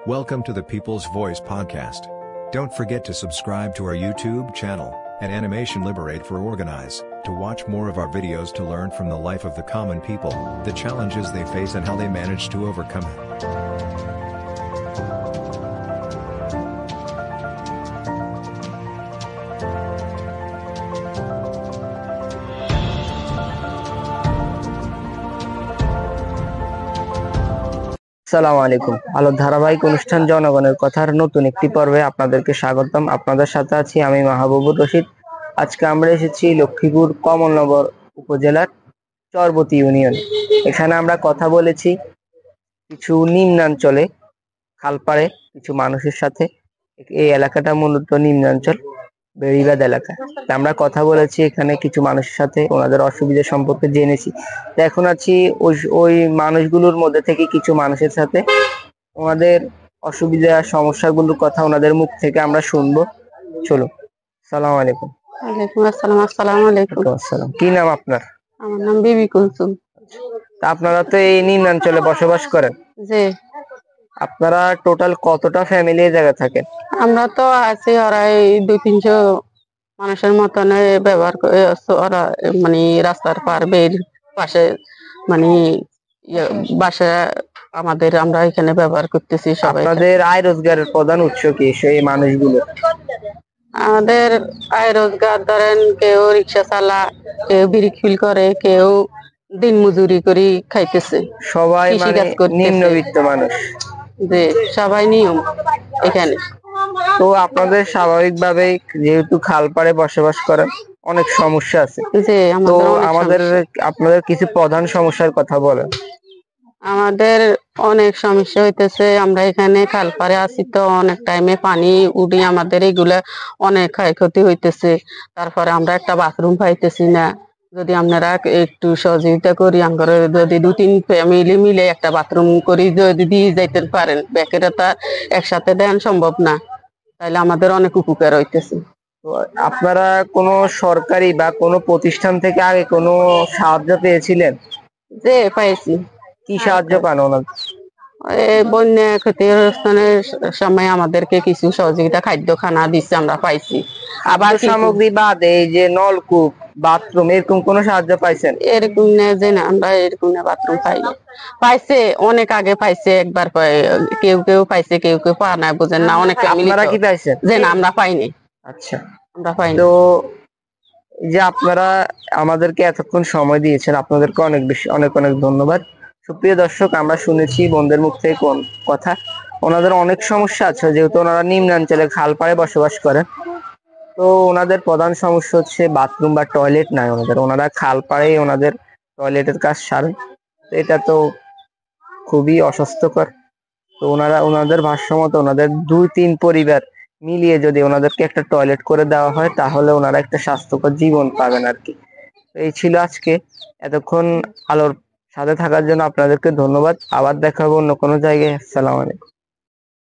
Welcome to the People's Voice podcast. Don't forget to subscribe to our YouTube channel at Animation Liberate for Organize to watch more of our videos to learn from the life of the common people, the challenges they face and how they manage to overcome it. আসসালামু আলাইকুম। আলোর ধারাবাহিক অনুষ্ঠান জনগণের কথার নতুন একটি পর্বে আপনাদেরকে স্বাগতম। আপনাদের সাথে আছি আমি মাহবুবুর রশিদ। আজকে আমরা এসেছি লক্ষ্মীপুর কমলনগর উপজেলার চরবতি ইউনিয়ন। এখানে আমরা কথা বলেছি কিছু নিম্নাঞ্চলে খালপাড়ে কিছু মানুষের সাথে। এই এলাকাটা মূলত নিম্নাঞ্চল বেড়িবাঁধ এলাকা। আমরা কথা বলেছি এখানে কিছু মানুষের সাথে, ওনাদের অসুবিধা সম্পর্কে জেনেছি। তো এখন আছি ওই মানুষগুলোর মধ্যে থেকে কিছু মানুষের সাথে, ওনাদের অসুবিধা সমস্যাগুলোর কথা ওনাদের মুখ থেকে আমরা শুনবো। চলো। সালাম আলাইকুম। ওয়ালাইকুম আসসালাম। আসসালামু আলাইকুম। আসসালাম। কি নাম আপনার? আমার নাম বিবি কুলসুম। তা আপনারা তো এই নিম্নাঞ্চলে বসবাস করেন। জি। আপনারা টোটাল কতটা ফ্যামিলি এই জায়গায় থাকেন? আমরা তো আছি ওরাই 200-300 মানুষের মতন ব্যবহার করে। ওরা মানে রাস্তার পার বের পাশে মানে বাসা আমাদের, আমরা এখানে ব্যবহার করতেছি সবাই। আপনাদের আয় রোজগারের প্রধান উৎস কি সেই মানুষগুলো? আমাদের আয় রোজগার ধরেন কেউ রিক্সা চালা, কেউ বিড়ি ফিল করে, কেউ দিন মজুরি করে খাইতেছে। সবাই মানে নিম্নবিত্ত মানুষ। যে সবাই নিয়ম এখানে। তো আপনাদের স্বাভাবিকভাবে যেহেতু খালপাড়ে বসবাস করেন অনেক সমস্যা আছে, তো আপনাদের কিছু প্রধান সমস্যার কথা বলেন। আমাদের অনেক সমস্যা হইতেছে। আমরা এখানে খালপাড়ে আছি তো অনেক টাইমে পানি উঠি, আমাদের এগুলা অনেক ক্ষয়ক্ষতি হইতেছে। তারপরে আমরা একটা বাথরুম পাইতেছি না। যদি আপনারা একটু সহযোগিতা করি, আমরা যদি 2-3 ফ্যামিলি মিলে একটা বাথরুম করি যদি দিয়ে যাইতে পারেন, ব্যাকেরা তা একসাথে দেন সম্ভব না, তাহলে আমাদের অনেক উপকার হইতেছে। তো আপনারা কোনো সরকারি বা কোনো প্রতিষ্ঠান থেকে আগে কোনো সাহায্য পেয়েছিলেন? যে পাইছি। কি সাহায্য পান ওনার? বন্যা ক্ষতিগ্রস্তের সময় আমাদেরকে কিছু সহযোগিতা খাদ্য খানা দিচ্ছে, আমরা পাইছি। আবার সামগ্রী বাদে এই যে নলকূপ, বাথরুম এরকম কোনো সাহায্য পাইছেন? এরকম না যে না, আমরা এরকম না বাথরুম পাইছে অনেক আগে পাইছে একবার। কেউ কেউ পাইছে, কেউ কেউ পায় না, বুঝেন না। অনেক আপনারা কি পাইছেন? যে না, আমরা পাইনি। আচ্ছা, আমরা পাইনি। তো যে আপনারা আমাদেরকে এতক্ষণ সময় দিয়েছেন, আপনাদেরকে অনেক অনেক ধন্যবাদ। সুপ্রিয় দর্শক, আমরা শুনেছি বোনদের মুখ থেকে কোন কথা, ওনাদের অনেক সমস্যা আছে যেহেতু ওনারা নিম্নাঞ্চলে খালপাড়ে বসবাস করেন। তো ওনাদের প্রধান সমস্যা হচ্ছে বাথরুম বা টয়লেট নাই ওনারা খালপাড়ে ওনাদের টয়লেটের কাজ সারেন। তো এটা তো খুবই অস্বাস্থ্যকর। তো ওনাদের ভাষ্যমতো ওনাদের 2-3 পরিবার মিলিয়ে যদি ওনাদেরকে একটা টয়লেট করে দেওয়া হয় তাহলে ওনারা একটা স্বাস্থ্যকর জীবন পাবেন আর কি। এই ছিল আজকে। এতক্ষণ আলোর সাথে থাকার জন্য আপনাদেরকে ধন্যবাদ। আবার দেখা হবে অন্য কোনো জায়গায়। আসসালামু আলাইকুম।